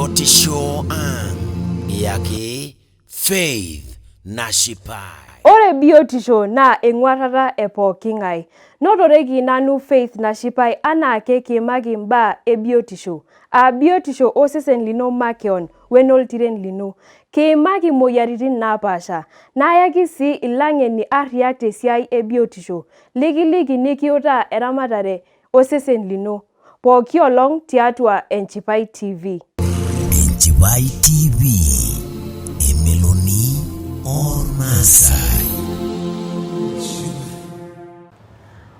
Biotisho Ang yake Faith Nashipai. Ore biotisho na eng'uarrata e pooki ng'ae. Notoreki nanu Faith Nashipai anaake kiimaki imbaa e biotisho. Biotisho osesen lino makeon wenoltiren lino. Kiimaki moyiaritin naapaasha. Nayaki sii ilang'eni arriak tesiai e biotisho. Likiliki nikiutaa eramatare osesen lino. Pooki olong' tiatua Enchipai TV. Enchipai TV, emeloni Maasai.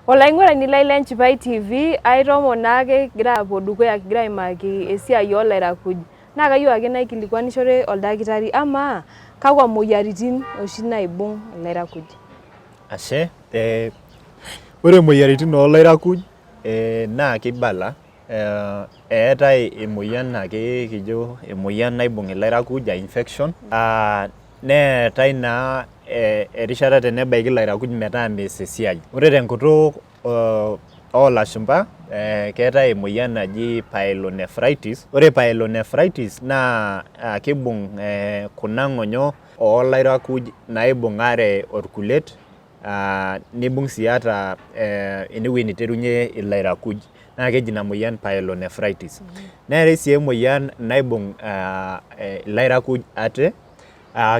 Olaing'urani lai le Enchipai TV, aitoomon naake kigira apuo dukuya kigira aimaki esiai oolairakuj. Naa kayieu ake naikilikuanishore oldakitari amaa kakwa moyiaritin oshi naibung' ilairakuj? Ashe, ore moyiaritin oolairakuj naa kibala. Eetai emoyian naake kijo emoyian naibung' ilairakuj infection. Neetai naa erishata tenebaiki ilairakuj metaa mees esiai. Ore tenkutuk oolashumpa keetai emoyian naji pyelonephritis. Ore pyelonephritis naa kibung' kuna ng'onyo oolairakuj naibung'are orkulet, nibung' sii ata enewueji niterunye ilairakuj. Naa keji ina moyian pyelonephritis. Neetai sii emoyian naibung' ilairakuj ate,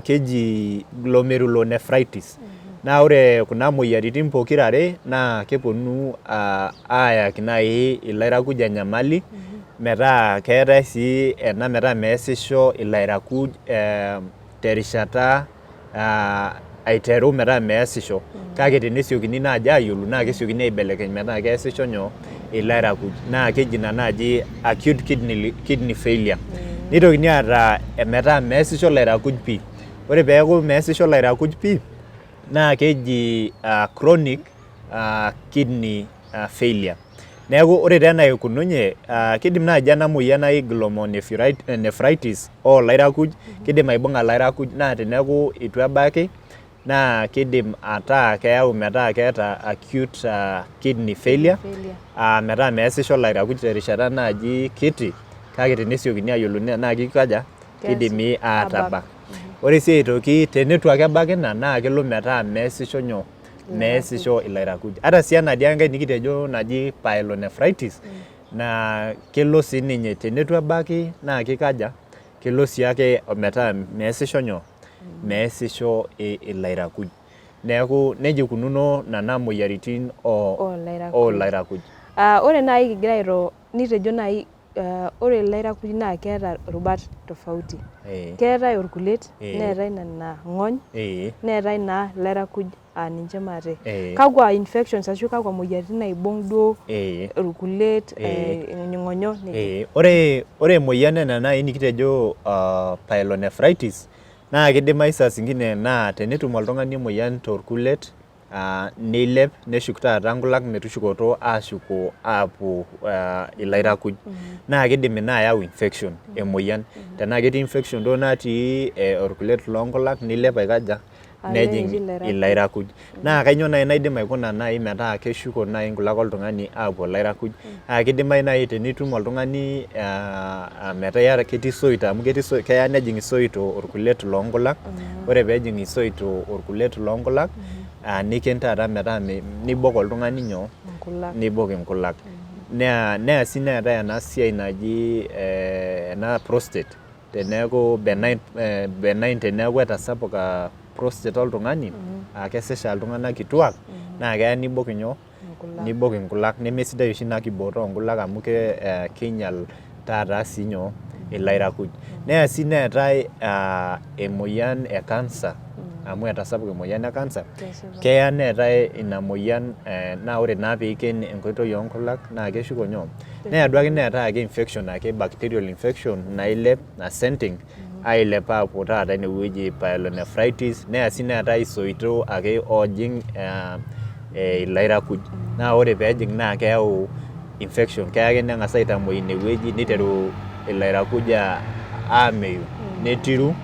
keji glomerulonephritis. Naa ore kuna moyiaritin pokirare naa keponu aayaki nai ilairakuj enyamali metaa keetai sii ena metaa meesisho ilairakuj terishata aiteru metaa meesisho. Kake tenesiokini naaji aayiolou naa kesiokini aibelekeny metaa keesisho nyoo ilairakuj. Naa keji ina naaji acute kidney failure. Nitokini aata metaa meesisho ilairakuj pii. Ore peeku meesisho ilairakuj pii naa keji chronic kidney failure. Neeku ore taa enaikununye kidim naaji ena moyian naji glomerulonephritis oolairakuj, kidim aibung'a ilairakuj naa teneeku itu ebaki naa kidim ataa keyau metaa keeta acute kidney failure, metaa meesisho ilairakuj terishata naaji kiti, kake tenesiokini aayiolou naa kikaja, kidimi aatabak. Ore sii aitoki teneitu ake ebaki ina naa kelo metaa meesisho nyoo, meesisho ilairakuj. Ata sii ena dii enkae nikitejo naji pyelonephritis naa kelo sii ninye teneitu ebaki naa kikaja, kelo sii ake metaa meesisho nyoo, meesisho ilairakuj. Neeku nejia ikununo nena moyiaritin oolairakuj. Ore nai kigira airo nitejo nai ore ilairakuj naa keeta rubat tofauti. Keetai orkulet, neetai nena ng'ony, neetai naa ilairakuj ninche maate. Kakwa infections ashu kakwa moyiaritin naibung' duo orkulet, ng'onyo? Ore emoyian ena nai nikitejo pyelonephritis naa kidimayu saa zingine naa tenetum oltung'ani emoyian torkulet, neilep neshuk taata nkulak metushukoto aashuko aapuo ilairakuj. Naa kidim ina ayau infection emoyian. Tenaa ketii infection duo natii orkulet loonkulak nilep aikaja, nejing' ilairakuj. Naa kainyoo nai naidim aikuna nai metaa keshuko nai nkulak oltung'ani aapuo ilairakuj. Kidimayu nai tenitum oltung'ani metaa ketii isoito amu keya nejing' isoito orkulet loonkulak. Ore peejing' isoito orkulet loonkulak niken taata metaa nibok oltung'ani nyoo, nibok inkulak. Neya sii neetai ena siai naji ena prostate. Teneeku benign teneeku etasapuka prostate oltung'ani, kesesha iltung'anak kituak naa keya nibok inyoo, nibok inkulak. Nemesidai oshi ina kibooto oonkulak amu kiinyal taata sii nyoo, ilairakuj. Neya sii neetai emoyian e cancer amu etasapuka emoyian e cancer. Keya neetai ina moyian naa ore naa piiken enkoitoi oonkulak naa keshuko nyoo. Neya duake neetai ake infection ake bacterial infection nailep ascending ailep aapuo taata inewueji pyelonephritis. Neya sii neetai isoito ake oojing' ilairakuj. Naa ore peejing' naa keyau infection. Keya ake neng'as aitamuoi inewueji niteru ilairakuj aameyu, netiru.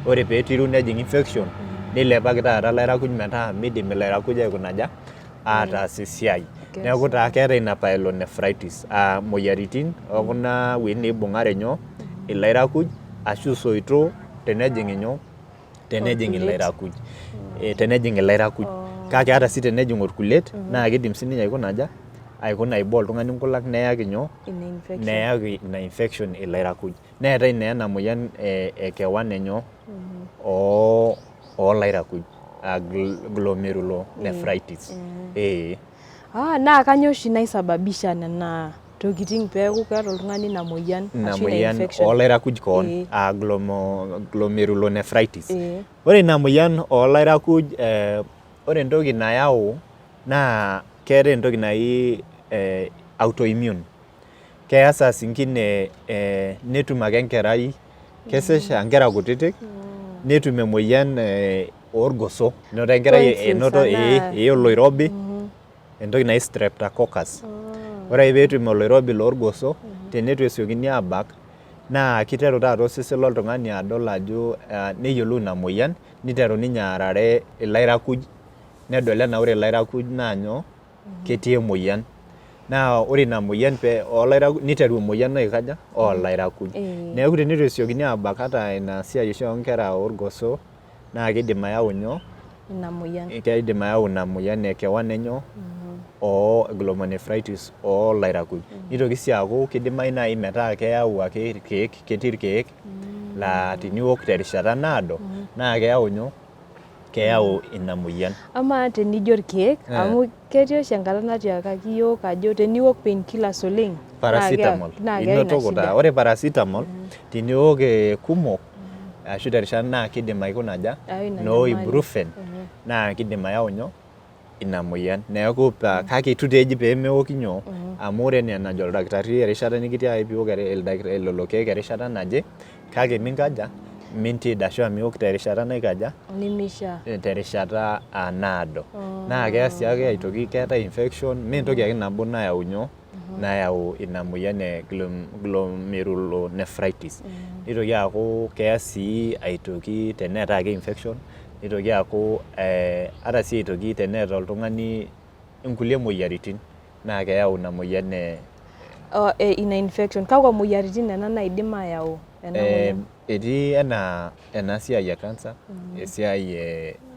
Ore peetiru nejing' infection nilepaki taata ilairakuj metaa midim ilairakuj aikunaja, ataas esiai. Neeku taa keetai ina pyelonephritis moyiaritin okuna wuejitin naibung'are nyoo, ilairakuj ashu soito tenejing inyoo tenejing ilairakuj tenejing ilairakuj kake hata si tenejing orkulet naa kidim sininye aikuna iboo oltung'ani nkulak neyaki nyoo neyaki ina infection ilairakuj neetai naa ena moyian kewan enyoo olairakuj glomerulonephritis naa kanyo oshi naisababisha nena tokiting peeku keeta oltung'ani ina moyian ashu ina infection olairakuj koon glomerulonephritis ore ina moyian olairakuj ore entoki nayau naa keetai entoki naji autoimmune keya saa zingine netum ake enkerai kesesha nkera kutitik netum emoyian orgoso enoto enkerai oloirobi entoki naji streptococcus ore ake peetum oloirobi lorgoso tenetu esiokini abak naa kiteru taata osesen loltung'ani adol ajo neyiolou ina moyian niteru ninye aarare ilairakuj nedol enaa ore ilairakuj naa nyoo ketii emoyian naa ore ina moyian niteru emoyian olairakuj neeku tenetu esiokini abak hata ina siai oshi oonkera orgoso naa kidim ayau nyoo kidim ayau ina moyian ekewan enyoo glomerulonephritis olairakuj nitoki sii aaku kidimayu naaji metaa keyau ake irkeek ketii irkeek laa teniok terishata naado naa keyau ina moyian ama tenijo irkeek amu ketii oshi enkata natiakaki iyiok ajo teniok painkillers oleng paracetamol inotoko taa ore paracetamol teniok kumok ashu terishata naa kidim aikuna no ibuprofen naa kidim ayau nyoo ina moyian neeku kake itu eji peemeoki nyoo amu ore enaa enajo oldakitari erishata nikitiaki piiok lelo keek erishata naje kake mintid ashu miok terishata terishata naado naa keya sii ake aitoki keetai infection mintoki ake nabo nayau nyoo nayau ina moyian glomerulonephritis nitoki aaku keya sii aitoki teneeta ake infection nitoki aaku hata sii aitoki teneeta oltung'ani inkulie moyiaritin naa keyau ina moyian ina infection kakwa moyiaritin nena naidim ayau ena moyian etii ena siai ya cancer esiai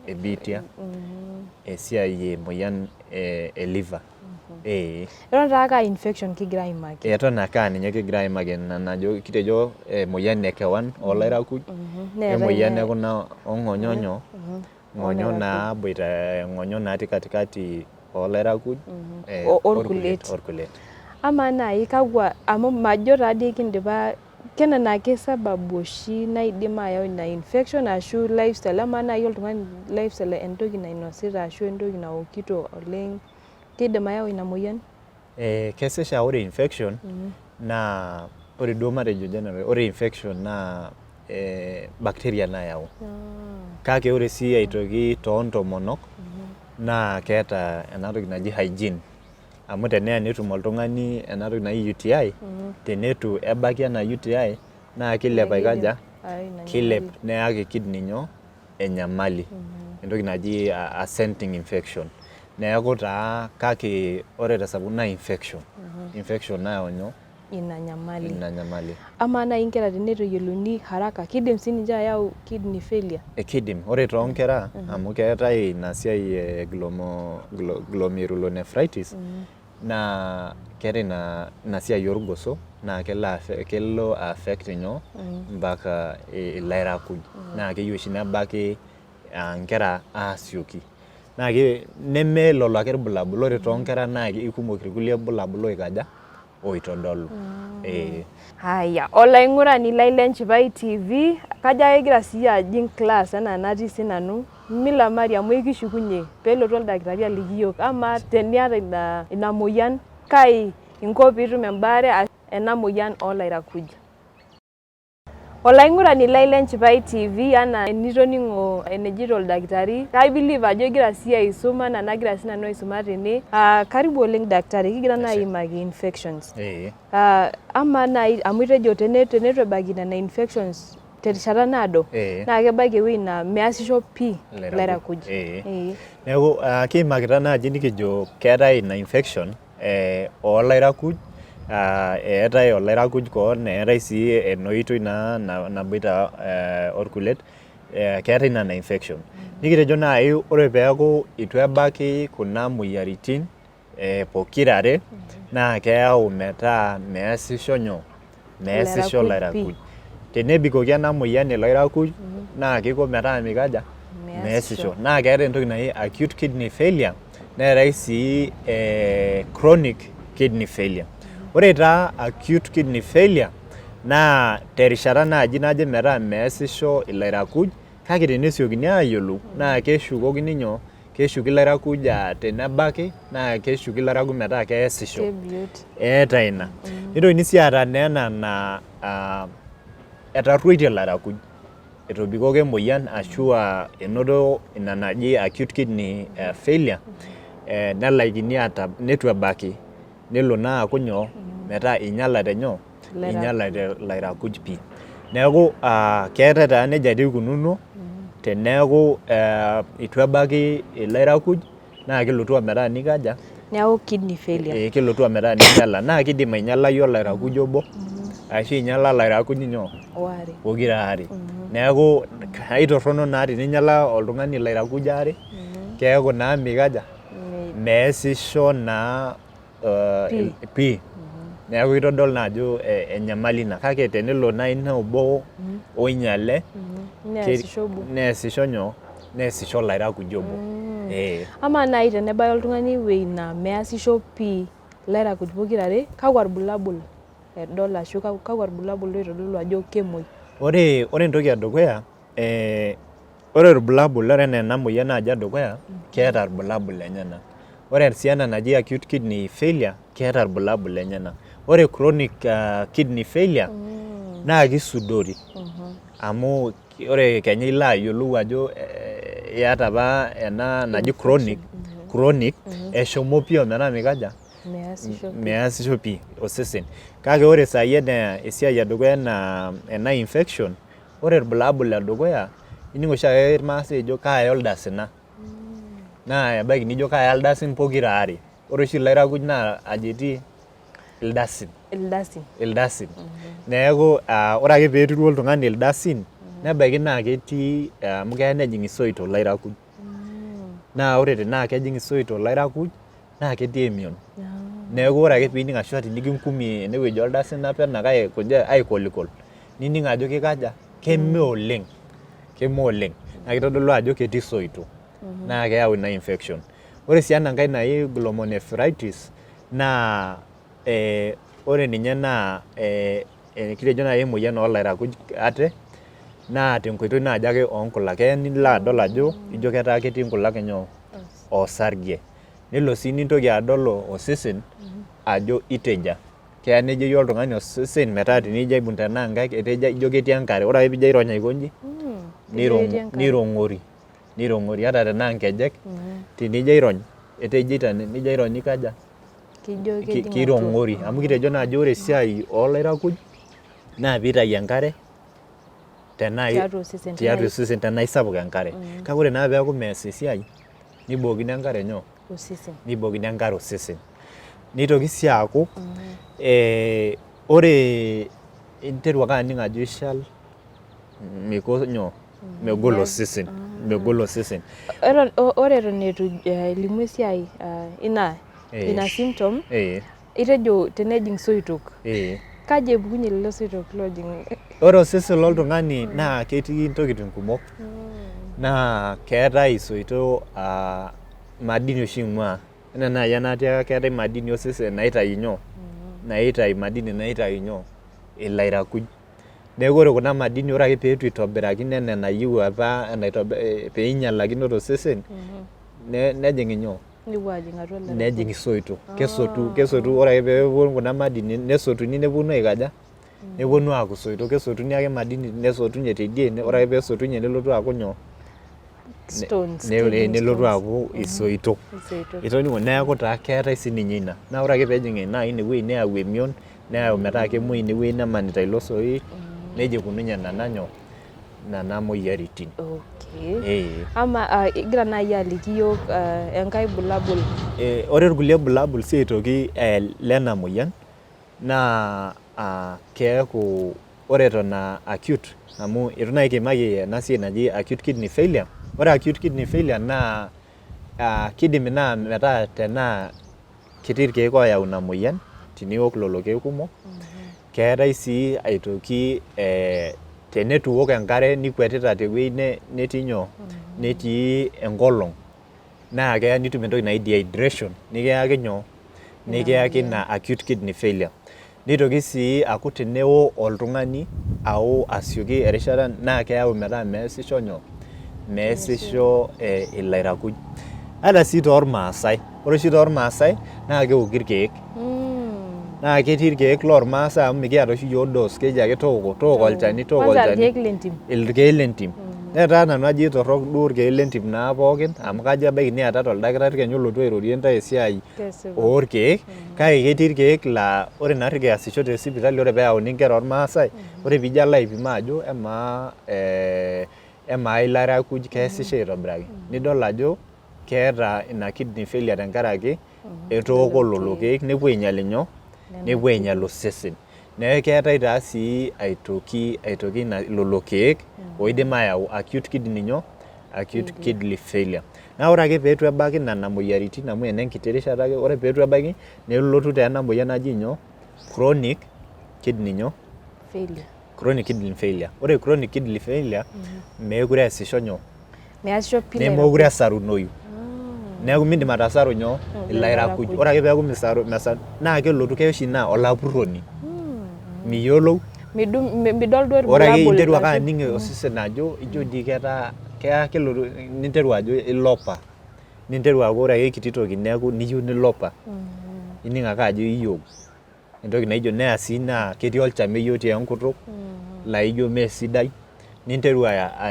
ebiitia esiai emoyian liver eton taake infection kigira aimaki eton ake ninye kigira aimaki najo kitejo emoyian ekewan olairakuj emoyian ekuna ong'onyonyo ng'onyo naaboita ng'onyo natii katikati olairakuj orkulet ama naaji kakwa amu majo taadii kindipa kenena ake sababu oshi naidim ayau ina infection ashu lifestyle ama naaji oltung'ani lifestyle entoki nainosita ashu entoki naokito oleng kidim ayau ina moyian kesesha ore infection naa ore duo matejo general ore infection naa bacteria nayau kake ore sii aitoki toontomonok naa keeta enatoki naji hygiene amu teneya netum oltung'ani enatoki naji UTI tenetu ebaki ena UTI naa kilep kilep neyaki kidney nyoo enyamali entoki naji ascending infection neeku taa kake ore tesapuko naa infection nayau nyoo ina nyamali ama naaji nkera tenetu eyiolouni haraka kidim sininche ayau kidney failure kidim ore toonkera amu keetai ina siai glomerulonephritis naa keetai ina siai orgoso naa kelo affect nyoo mpaka ilairakuj naa keyieu oshi nebaki nkera aasioki naa neme lelo ake irbulabul ore toonkera naa ikumok irkulie bulabul oitodolu haya olaing'urani lai lenchipai TV kajo ake egira sii ajing class enaa natii sinanu milamari amu ekishukunye peelotu oldakitari aliki iyiok ama teniata ina moyian kai inko piitum embaare ena moyian olairakuj olaing'urani lai lenchipai TV ana enitoning'o enejito oldakitari kai believe ajo egira sii aisuma na nagira sinanu aisuma tene karibu oleng daktari kigira naa aimaki infections ama nai amu itejo tenetu ebaki nena infections terishata naado naa kebaiki ewueji naa measisho pii ilairakuj neeku kiimakita naaji nikijo keetai ina infection olairakuj eetai olairakuj koon neetai sii enoitoi naa naboita orkulet keetai ina infection. Nikitejo nai ore peeku itu ebaki kuna moyiaritin pokirare naa keyau metaa meesisho nyoo? Meesisho ilairakuj. Tenebikoki ena moyian ilairakuj naa kiko metaa mikaja? Meesisho. Naa keetai entoki naji acute kidney failure neetai sii chronic kidney failure. Ore taa acute kidney failure naa terishata naaji naje metaa meesisho ilairakuj kake tenesiokini aayiolou naa keshukokini nyoo? Keshuki ilairakuj tenebaki naa keshuki ilairakuj metaa keesisho. Eeta ina. Nitokini sii aata ena naa etarruoitie ilairakuj. Etobikoki emoyian ashu enoto ina naji acute kidney failure nelaikini netu ebaki nelo naa aaku nyoo? Metaa inyalate nyoo? Inyalate ilairakuj pii. Neeku keetai taa nejia ikununo teneeku itu ebaki ilairakuj naa kelotu ometaa nikaja? Neeku kidney failure. Kelotu ometaa ninyala naa kidim ainyalayu olairakuj obo ashu inyala ilairakuj nyoo? Pokira are. Neeku aitorrono naa teninyala oltung'ani ilairakuj aare keeku naa mikaja? Meesisho naa pii. Neeku kitodolu naa ajo enyamali ina kake tenelo nai naa obo oinyale neesisho nyoo? Neesisho ilairakuj obo. Ama nai tenebaya oltung'ani ewuei naa meesisho pii ilairakuj pokirare, kakwa irbulabul edol ashu kakwa irbulabul oitodolu ajo kemuoi? Ore entoki edukuya ore irbulabul ore enaa ena moyian naaji edukuya keeta irbulabul lenyenak. Ore sii ena naji acute kidney failure keeta irbulabul lenyenak. Ore chronic kidney failure naa kisudori amu ore kenya ilo ayiolou ajo iyata apa ena naji chronic eshomo pii ometaa mikaja? Meesisho pii osesen. Kake ore saai enaa esiai edukuya ena infection ore irbulabul ledukuya ining' oshiake irmaasai ejo kaaya oldasina. Naa ebaiki nijo kaaya ildasin pokira are. Ore oshi ilairakuj naa aji etii? Ildasin. Neeku ore ake peetiru oltung'ani ildasin nebaiki naa ketii amu keya nejing' isoito ilairakuj. Naa ore tenaa kejing' isoito ilairakuj naa ketii emion. Neeku ore ake piining' ashu tenikinkumi enewueji oldasin peno aikolikol nining' ajo kikaja? Keme oleng. Naa kitodolu ajo ketii isoito. Naa keyau ina infection. Ore sii enankae naji glomerulonephritis naa ore ninye naa kitejo nai emoyian oolairakuj ate naa tenkoitoi naaji ake oonkulak. Keya nilo adol ajo ijo ketaa ketii nkulak nyoo? Osarge. Nelo sii nintoki adol osesen ajo iteja. Keya nejeyu oltung'ani osesen metaa tenijo aibung' tenaa nkaik eteja ijo ketii enkare. Ore ake piijo airony aikonji nirong'ori ata tenaa nkejek tenijo airony etejita nijo airony nikaja? Kirong'ori amu kitejo naaji ore esiai oolairakuj naa piitayu enkare tiatua osesen tenaa isapuk enkare. Kake ore naa peeku mees esiai nibookini enkare nyoo? Nibookini enkare osesen. Nitoki sii aaku ore interu ake aning' ajo ishal megol osesen. Ore eton eitu ilimu esiai ina symptom itejo tenejing' isoitok. Kaji epukunye lelo soitok loojing'? Ore osesen loltung'ani naa ketii intokitin kumok. Naa keetai isoito madini oshi ing'uaa. Enaa naai enatiaka keetai madini osesen naitayu nyoo? Naitayu nyoo? Ilairakuj. Neeku ore kuna madini ore ake peetu itobirakino enaa enayieu apa peinyalakino tosesen nejing' nyoo? Nejing' isoito. Kesotu ore ake peepuo kuna madini nesotuni neponu aikaja? Neponu aaku isoito. Kesotuni ake madini nesotunye tidie ore ake peesotunye nelotu aaku nyoo? Nelotu aaku isoito. Itoning'o neeku taa keetai sininye ina. Naa ore ake peejing' nai inewueji neyau emion neyau metaa kemuoi inewueji nemanita ilo soit neija ikununye nena moyiaritin. Ama igira nai aliki iyiok enkae bulabul? Ore irkulie bulabul sii aitoki lena moyian naa keeku ore eton acute amu itu nai kiimaki ena siai naji acute kidney failure. Ore acute kidney failure naa kidimi naa metaa tenaa ketii irkeek oyau ina moyian teniok lelo keek kumok. Keetai sii aitoki tenetu iok enkare nikwetita tewuei netii nyoo, netii enkolong naa keya nitum entoki naji dehydration nikiyaki nyoo, nikiyaki ina acute kidney failure. Nitoki sii aku teneo oltung'ani au asioki erishata naa keyau metaa meesisho nyoo, meesisho ilairakuj. Ata sii tormaasai, ore oshi tormaasai naa keoki irkeek. Naa ketii irkeek lormaasai amu mikiata oshi yiok dose, keji ake tooko olchani, tooko olchani. Irkeek lentim. Netaa nanu ajo torrok duo irkeek lentim naa pookin amu kajo ebaiki niatata oldakitari kenya olotu airorie ntae esiai orkeek, kake ketii irkeek laa ore naarri kiasisho te sipitali ore peyauni inkera ormaasai, ore piijo alo aipima ajo emaa ilairakuj keesisho aitobiraki, nidol ajo keeta ina kidney failure tenkaraki etooko lelo keek nepuo ainyal inyoo, nepuo ainyal osesen. Neeku keetai taa sii aitoki lelo keek oidim ayau acute kidney nyoo, acute kidney failure. Naa ore ake peetu ebaki nena moyiaritin amu enenkiti rishata ake, ore peetu ebaki nelotu taa ena moyian naji nyoo, chronic kidney nyoo, chronic kidney failure. Ore chronic kidney failure meekure eesisho nyoo, meesisho pii nemeekure esarunoyu. Neeku miindim atasaru nyoo, ilairakuj. Ore ake peeku misaru naa kelotu keoshi naa olapurroni. Miyiolou. Midol duo ore ake interu ake aning' osesen ajo ijo dii keya kelotu ninteru ajo ilopa. Ninteru aaku ore ake kiti toki neeku niyieu nilopa. Ining' ake ajo iyieu. Entoki naijo neya sii naa ketii olchameyu otii enkutuk laijo meesidai. Ninteru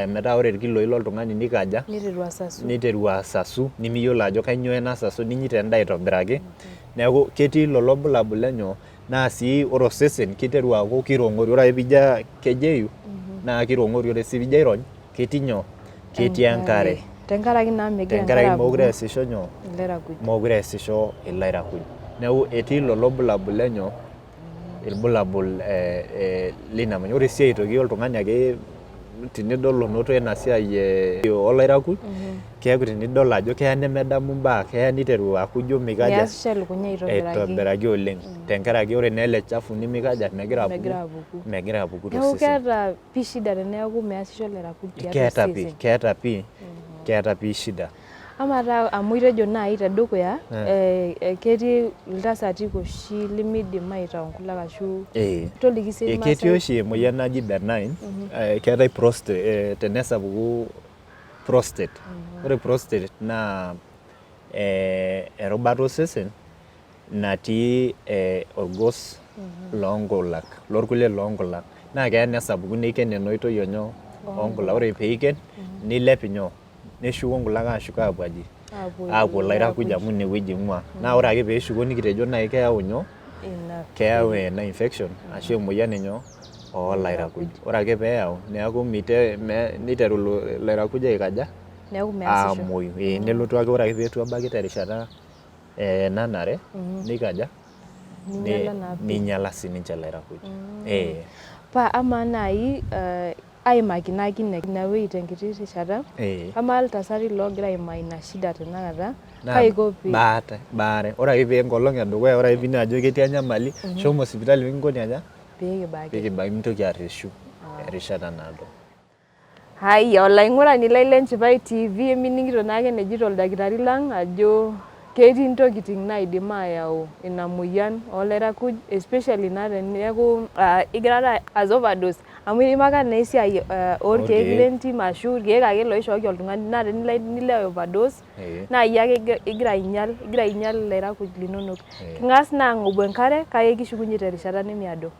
metaa ore irkiloi loltung'ani nikaja, niteru asasu nimiyiolo ajo kainyoo enasasu ninyita endaa aitobiraki. Neeku ketii lelo bulabul lenyoo naa sii ore osesen kiteru aaku kirong'ori. Ore ake piijo kejeyu naa kirong'ori, ore sii piijo airony ketii nyoo, ketii enkare. Tenkaraki naa meekure eesisho nyoo, meekure eesisho ilairakuj. Neeku etii lelo bulabul lenyoo, irbulabul lina moyian. Ore sii aitoki oltung'ani ake tenidol onoto ena siai olairakuj, keeku tenidol ajo keya nemedamu imbaa, keya niteru aaku ijo mikaja aitobiraki oleng. Tenkaraki ore naa ele chafu nimikaja, megira apuku tosesen. Neeku keeta pii shida teneeku meesisho ilairakuj tiatua osesen. Keeta pii shida. Ama taa amu itejo nai tedukuya, ketii iltasati oshi limidim aitau nkulak ashu toliki sii irmaasai. Ketii oshi emoyian naji benign, keetai prostate, tenesapuku prostate. Ore prostate naa erubata osesen natii orgos loonkulak, lorkulie loonkulak. Naa keya nesapuku neiken ena oitoi onyoo, oonkulak. Ore peiken nilep inyoo, neshuko nkulak ashuko aapuo aji, aapuo ilairakuj amu inewueji ing'ua. Naa ore ake peeshuko nikitejo nai keyau nyoo, keyau ena infection ashu emoyian inyoo, oolairakuj. Ore ake peeyau neeku niteru ilairakuj aikaja, aamuoyu. Nelotu ake ore ake peetu ebaki terishata nanare nikaja, ninyala sininche ilairakuj. Paa amaa nai aimakinaki inewueji tenkiti rishata, amaa iltasati loogira aimaa ina shida tenakata, kaiko pee baare. Ore ake pee enkolong edukuya, ore ake piining' ajo ketii enyamali, shomo sipitali pekinkoni aja, peekibaki mintoki arreshu erishata naado. Haya, olaing'urani lai leNchipai TV emining'ito naake enejito oldakitari lang ajo ketii ntokiting naidim ayau ina moyian oolairakuj, especially naa teneeku igira as overdose amu imaka naa esiai orkeek lentim ashu irkeek ake loishooki oltung'ani naa tenilo overdose naa iyie ake igira ainyal ilairakuj linonok. King'as naa ang'obu enkare kake kishukunye terishata nemiado.